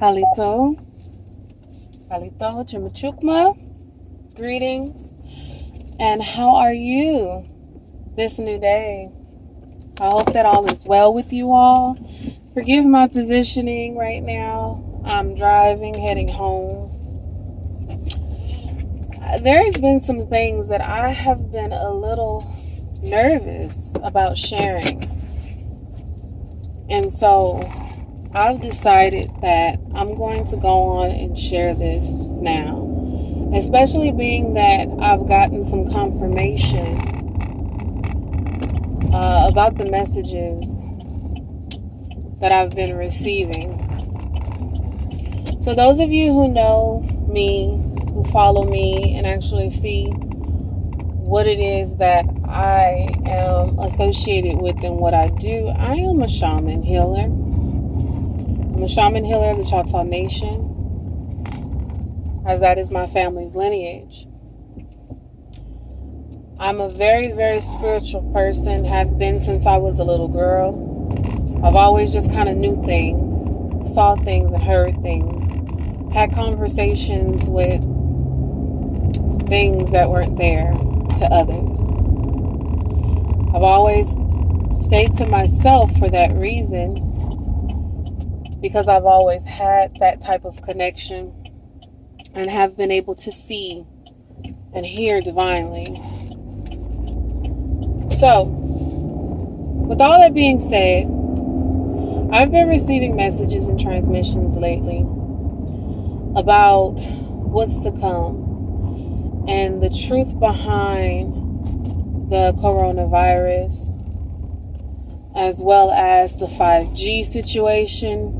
Halito, Chimachukma, greetings, and how are you this new day? I hope that all is well with you all. Forgive my positioning right now. I'm driving, heading home. There has been some things that I have been a little nervous about sharing. And so I've decided that I'm going to go on and share this now, especially being that I've gotten some confirmation about the messages that I've been receiving. So those of you who know me, who follow me, and actually see what it is that I am associated with and what I do, I am a shaman healer. I'm a shaman healer of the Choctaw Nation, as that is my family's lineage. I'm a very, very spiritual person, have been since I was a little girl. I've always just kind of knew things, saw things and heard things, had conversations with things that weren't there to others. I've always stayed to myself for that reason, because I've always had that type of connection and have been able to see and hear divinely. So, with all that being said, I've been receiving messages and transmissions lately about what's to come and the truth behind the coronavirus, as well as the 5G situation,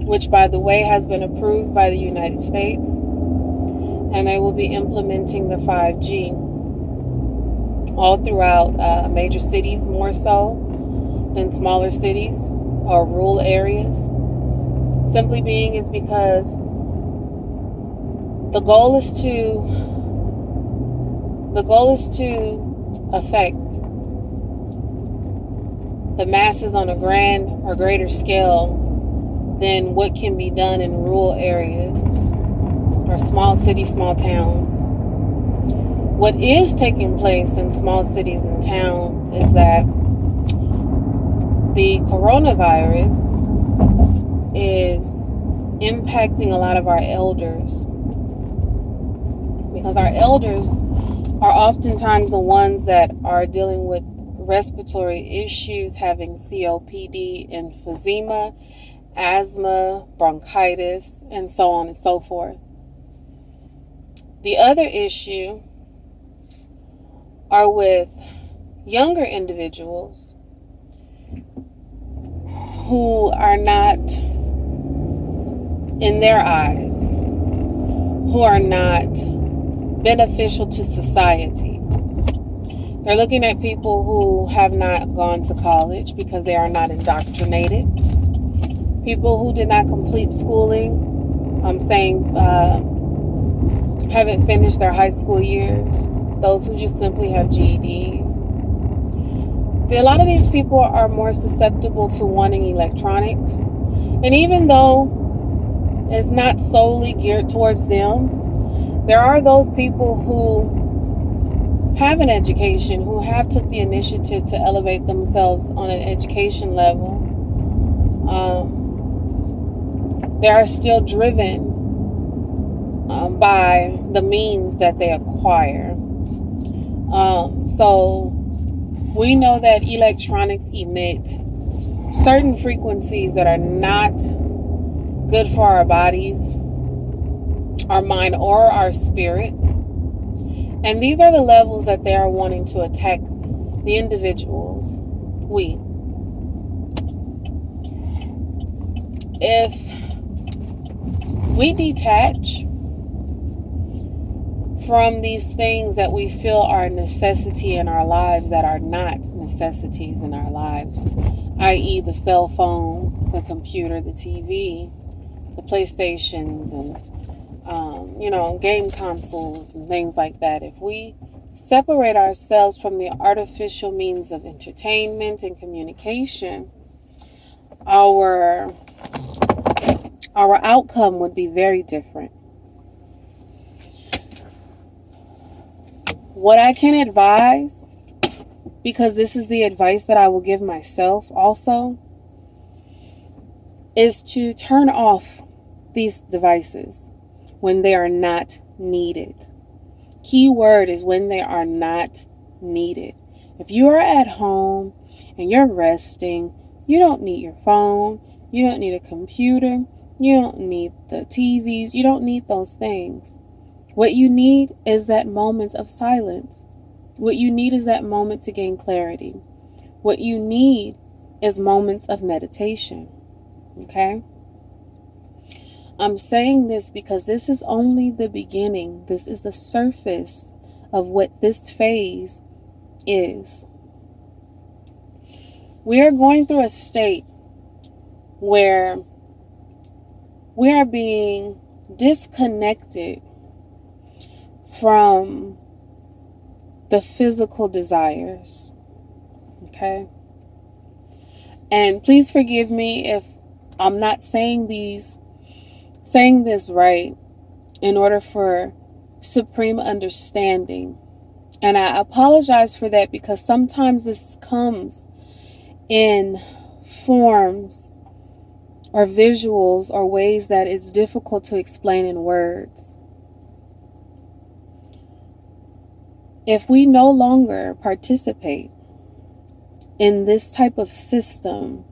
which, by the way, has been approved by the United States, and they will be implementing the 5G all throughout major cities, more so than smaller cities or rural areas. Simply being is because the goal is to affect the masses on a grand or greater scale than what can be done in rural areas or small cities, small towns. What is taking place in small cities and towns is that the coronavirus is impacting a lot of our elders, because our elders are oftentimes the ones that are dealing with respiratory issues, having COPD, emphysema, asthma, bronchitis, and so on and so forth. The other issue are with younger individuals who are not, in their eyes, who are not beneficial to society. They're looking at people who have not gone to college because they are not indoctrinated. People who did not complete schooling, haven't finished their high school years. Those who just simply have GEDs. A lot of these people are more susceptible to wanting electronics. And even though it's not solely geared towards them, there are those people who have an education, who have took the initiative to elevate themselves on an education level. They are still driven by the means that they acquire. So we know that electronics emit certain frequencies that are not good for our bodies, our mind, or our spirit. And these are the levels that they are wanting to attack the individuals. If we detach from these things that we feel are a necessity in our lives that are not necessities in our lives, i.e. the cell phone, the computer, the TV, the PlayStations, and game consoles and things like that. If we separate ourselves from the artificial means of entertainment and communication, our our outcome would be very different. What I can advise, because this is the advice that I will give myself also, is to turn off these devices when they are not needed. Key word is when they are not needed. If you are at home and you're resting, you don't need your phone, you don't need a computer, you don't need the TVs, you don't need those things. What you need is that moment of silence. What you need is that moment to gain clarity. What you need is moments of meditation. Okay? I'm saying this because this is only the beginning. This is the surface of what this phase is. We are going through a state where we are being disconnected from the physical desires. Okay? And please forgive me if I'm not saying this right in order for supreme understanding. And I apologize for that because sometimes this comes in forms or visuals or ways that it's difficult to explain in words. If we no longer participate in this type of system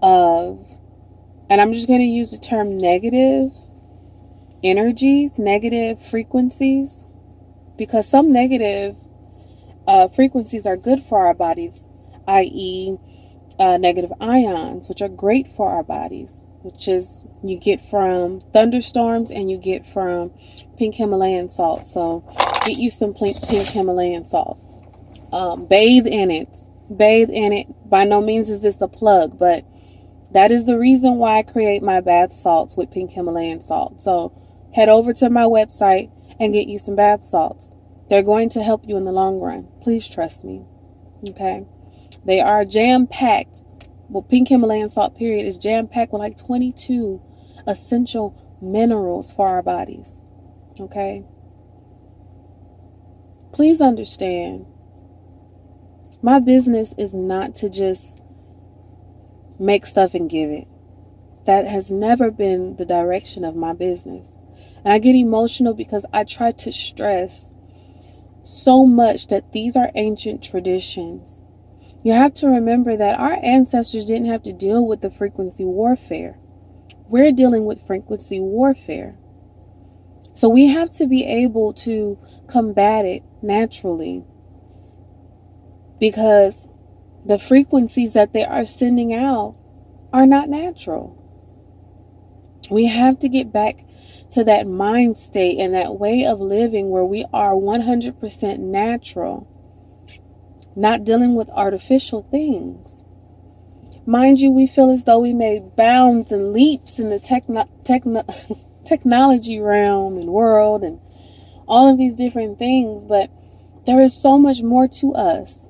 of, and I'm just going to use the term negative energies, negative frequencies, because some negative frequencies are good for our bodies, i.e. Negative ions, which are great for our bodies, which is you get from thunderstorms and you get from pink Himalayan salt. So get you some pink Himalayan salt. Bathe in it. Bathe in it. By no means is this a plug, but that is the reason why I create my bath salts with pink Himalayan salt. So head over to my website and get you some bath salts. They're going to help you in the long run. Please trust me. Okay? They are jam-packed. Well, pink Himalayan salt, period, is jam-packed with like 22 essential minerals for our bodies. Okay? Please understand, my business is not to just make stuff and give it. That has never been the direction of my business. And I get emotional because I try to stress so much that these are ancient traditions. You have to remember that our ancestors didn't have to deal with the frequency warfare. We're dealing with frequency warfare. So we have to be able to combat it naturally, because the frequencies that they are sending out are not natural. We have to get back to that mind state and that way of living where we are 100% natural, not dealing with artificial things. Mind you, we feel as though we made bounds and leaps in the technology realm and world and all of these different things, but there is so much more to us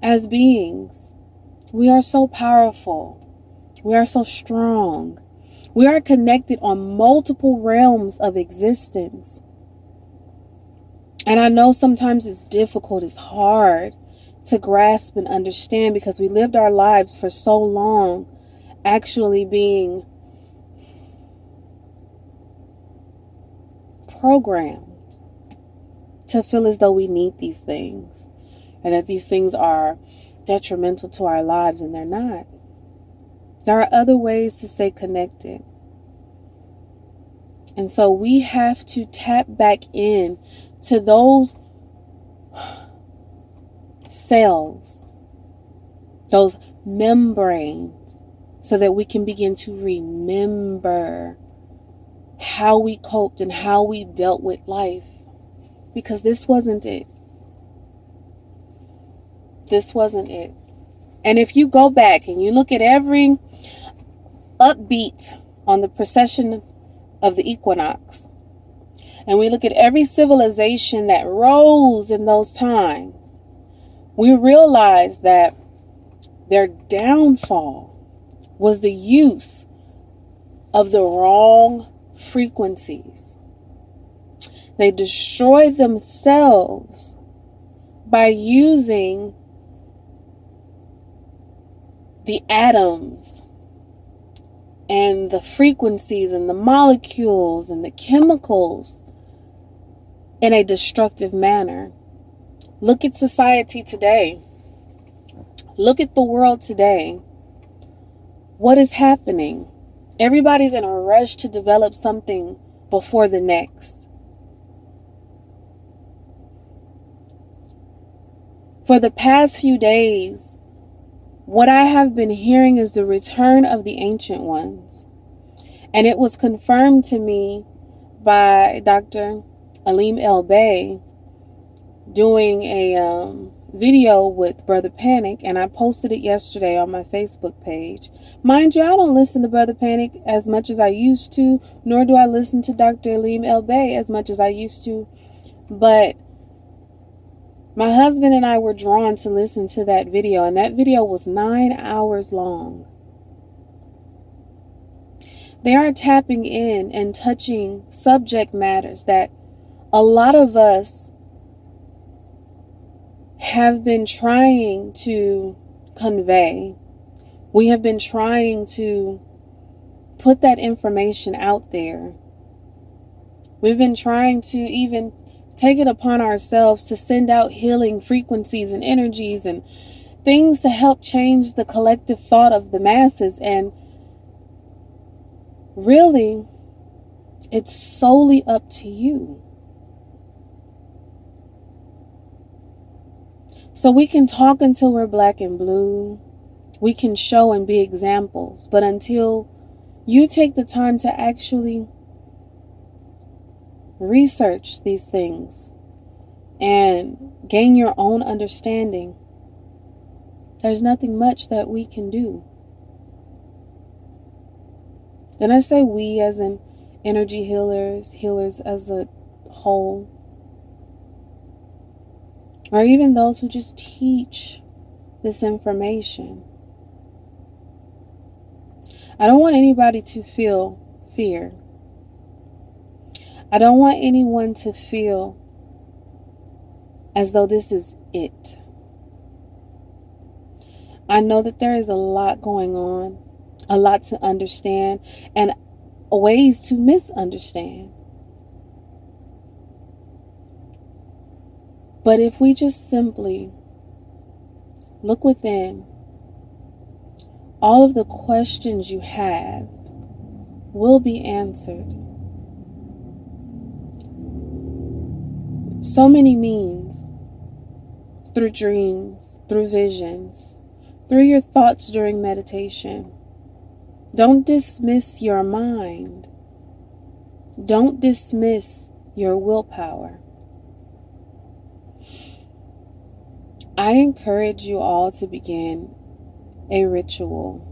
as beings. We are so powerful. We are so strong. We are connected on multiple realms of existence. And I know sometimes it's difficult, it's hard to grasp and understand because we lived our lives for so long actually being programmed to feel as though we need these things and that these things are detrimental to our lives, and they're not. There are other ways to stay connected. And so we have to tap back in to those cells, those membranes, so that we can begin to remember how we coped and how we dealt with life. Because this wasn't it. This wasn't it. And if you go back and you look at every upbeat on the precession of the equinox, and we look at every civilization that rose in those times, we realize that their downfall was the use of the wrong frequencies. They destroy themselves by using the atoms and the frequencies and the molecules and the chemicals in a destructive manner. Look at society today. Look at the world today. What is happening? Everybody's in a rush to develop something before the next. For the past few days, what I have been hearing is the return of the ancient ones. And it was confirmed to me by Dr. Alim El Bey doing a video with Brother Panic, and I posted it yesterday on my Facebook page. Mind you, I don't listen to Brother Panic as much as I used to, nor do I listen to Dr. Alim El Bey as much as I used to, but my husband and I were drawn to listen to that video, and that video was 9 hours long. They are tapping in and touching subject matters that a lot of us have been trying to convey. We have been trying to put that information out there. We've been trying to even take it upon ourselves to send out healing frequencies and energies and things to help change the collective thought of the masses. And really, it's solely up to you. So we can talk until we're black and blue. We can show and be examples. But until you take the time to actually research these things and gain your own understanding, there's nothing much that we can do. And I say we as in energy healers, healers as a whole, or even those who just teach this information. I don't want anybody to feel fear. I don't want anyone to feel as though this is it. I know that there is a lot going on, a lot to understand, and ways to misunderstand. But if we just simply look within, all of the questions you have will be answered. So many means, through dreams, through visions, through your thoughts during meditation. Don't dismiss your mind. Don't dismiss your willpower. I encourage you all to begin a ritual.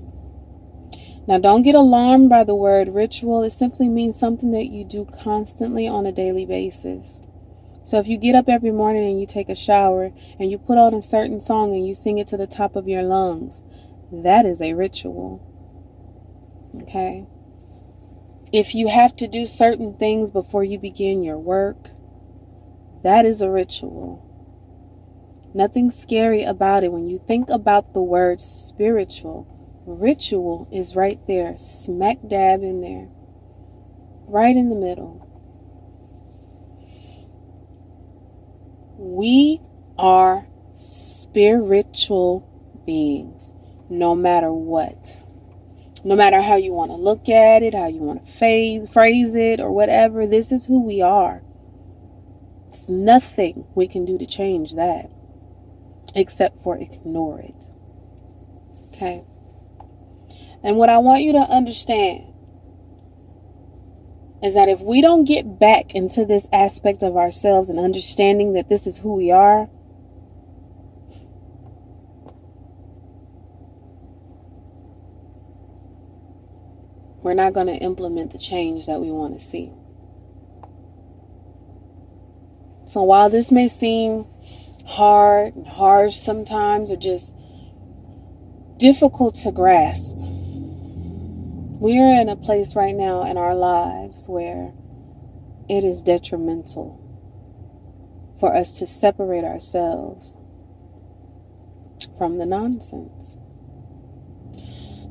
Now, don't get alarmed by the word ritual. It simply means something that you do constantly on a daily basis. So if you get up every morning and you take a shower and you put on a certain song and you sing it to the top of your lungs, that is a ritual. Okay? If you have to do certain things before you begin your work, that is a ritual. Nothing scary about it. When you think about the word spiritual, ritual is right there, smack dab in there, right in the middle. We are spiritual beings, no matter what. No matter how you want to look at it, how you want to phrase it, or whatever, this is who we are. There's nothing we can do to change that, except for ignore it. Okay? And what I want you to understand is that if we don't get back into this aspect of ourselves and understanding that this is who we are, we're not going to implement the change that we want to see. So while this may seem hard and harsh sometimes, or just difficult to grasp, We are in a place right now in our lives where it is detrimental for us to separate ourselves from the nonsense.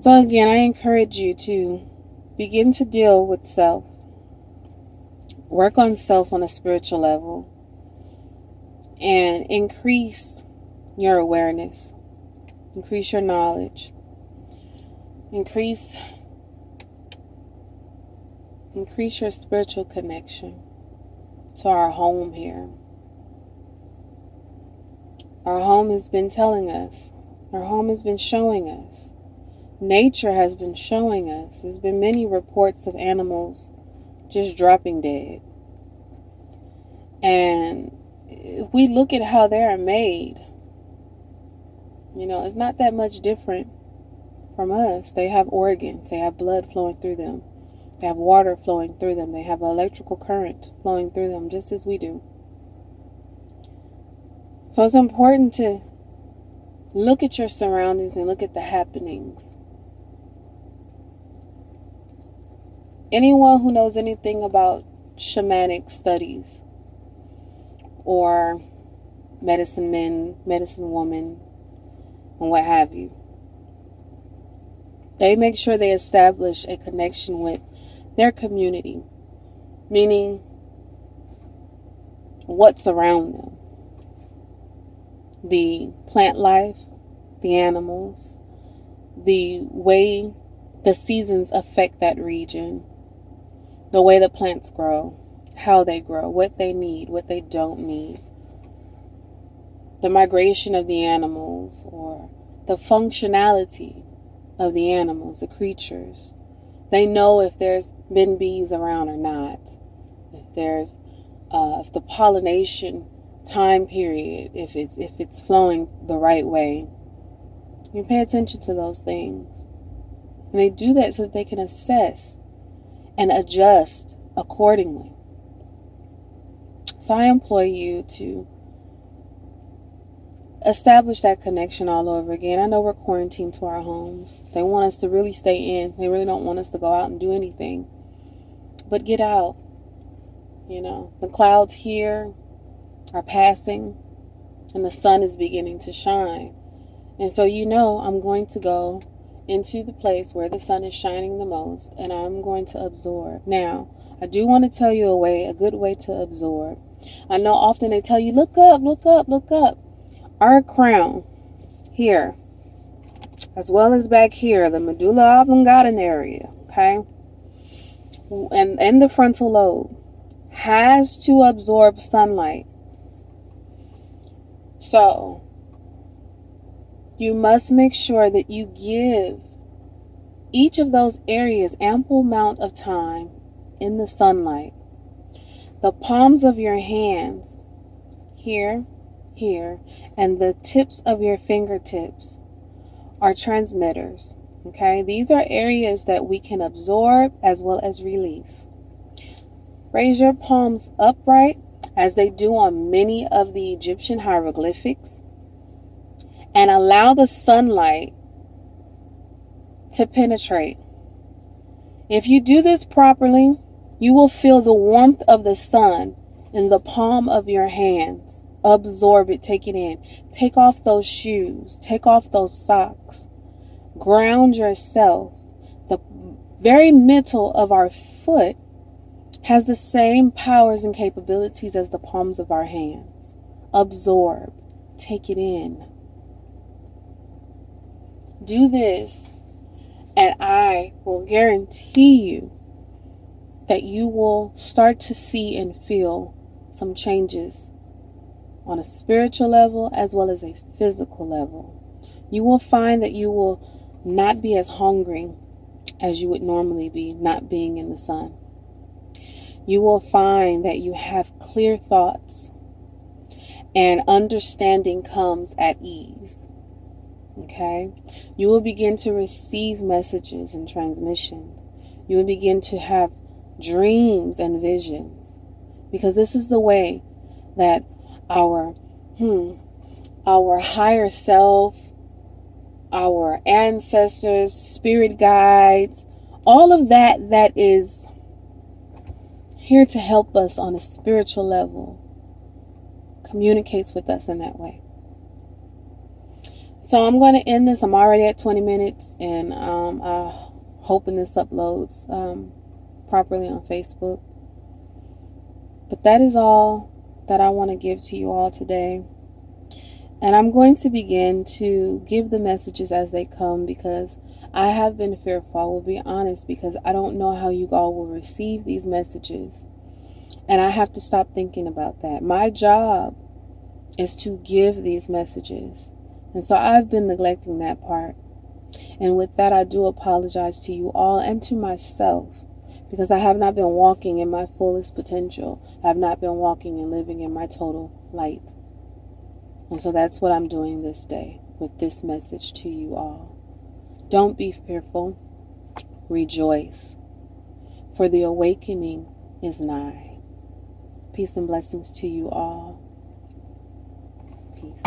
So again, I encourage you to begin to deal with self. Work on self on a spiritual level and increase your awareness, increase your knowledge, increase your spiritual connection to our home here. Our home has been telling us, our home has been showing us, nature has been showing us. There's been many reports of animals just dropping dead. And if we look at how they are made, it's not that much different from us. They have organs, they have blood flowing through them, they have water flowing through them, they have electrical current flowing through them, just as we do. So it's important to look at your surroundings and look at the happenings. Anyone who knows anything about shamanic studies or medicine men, medicine woman, and what have you, they make sure they establish a connection with their community, meaning what's around them. The plant life, the animals, the way the seasons affect that region, the way the plants grow, how they grow, what they need, what they don't need, the migration of the animals or the functionality of the animals, the creatures. They know if there's been bees around or not, if the pollination time period, if it's flowing the right way. You pay attention to those things. And they do that so that they can assess and adjust accordingly. So I implore you to establish that connection all over again. I know we're quarantined to our homes. They want us to really stay in. They really don't want us to go out and do anything. But get out. The clouds here are passing and the sun is beginning to shine. And so I'm going to go into the place where the sun is shining the most, and I'm going to absorb. Now, I do want to tell you a good way to absorb. I know often they tell you, look up, look up, look up. Our crown here, as well as back here, the medulla oblongata area, okay, and the frontal lobe, has to absorb sunlight. So, you must make sure that you give each of those areas ample amount of time in the sunlight. The palms of your hands, here, and the tips of your fingertips are transmitters. Okay, these are areas that we can absorb as well as release. Raise your palms upright as they do on many of the Egyptian hieroglyphics, and allow the sunlight to penetrate. If you do this properly, you will feel the warmth of the sun in the palm of your hands. Absorb it, take it in. Take off those shoes, take off those socks. Ground yourself. The very middle of our foot has the same powers and capabilities as the palms of our hands. Absorb, take it in. Do this, and I will guarantee you that you will start to see and feel some changes on a spiritual level as well as a physical level. You will find that you will not be as hungry as you would normally be, not being in the sun. You will find that you have clear thoughts and understanding comes at ease. Okay? You will begin to receive messages and transmissions. You will begin to have dreams and visions, because this is the way that our higher self, our ancestors, spirit guides, all of that is here to help us on a spiritual level, communicates with us in that way. So I'm going to end this. I'm already at 20 minutes, and I'm hoping this uploads properly on Facebook. But that is all that I want to give to you all today. And I'm going to begin to give the messages as they come, because I have been fearful, I will be honest, because I don't know how you all will receive these messages. And I have to stop thinking about that. My job is to give these messages. And so I've been neglecting that part. And with that, I do apologize to you all and to myself, because I have not been walking in my fullest potential. I have not been walking and living in my total light. And so that's what I'm doing this day with this message to you all. Don't be fearful. Rejoice. For the awakening is nigh. Peace and blessings to you all. Peace.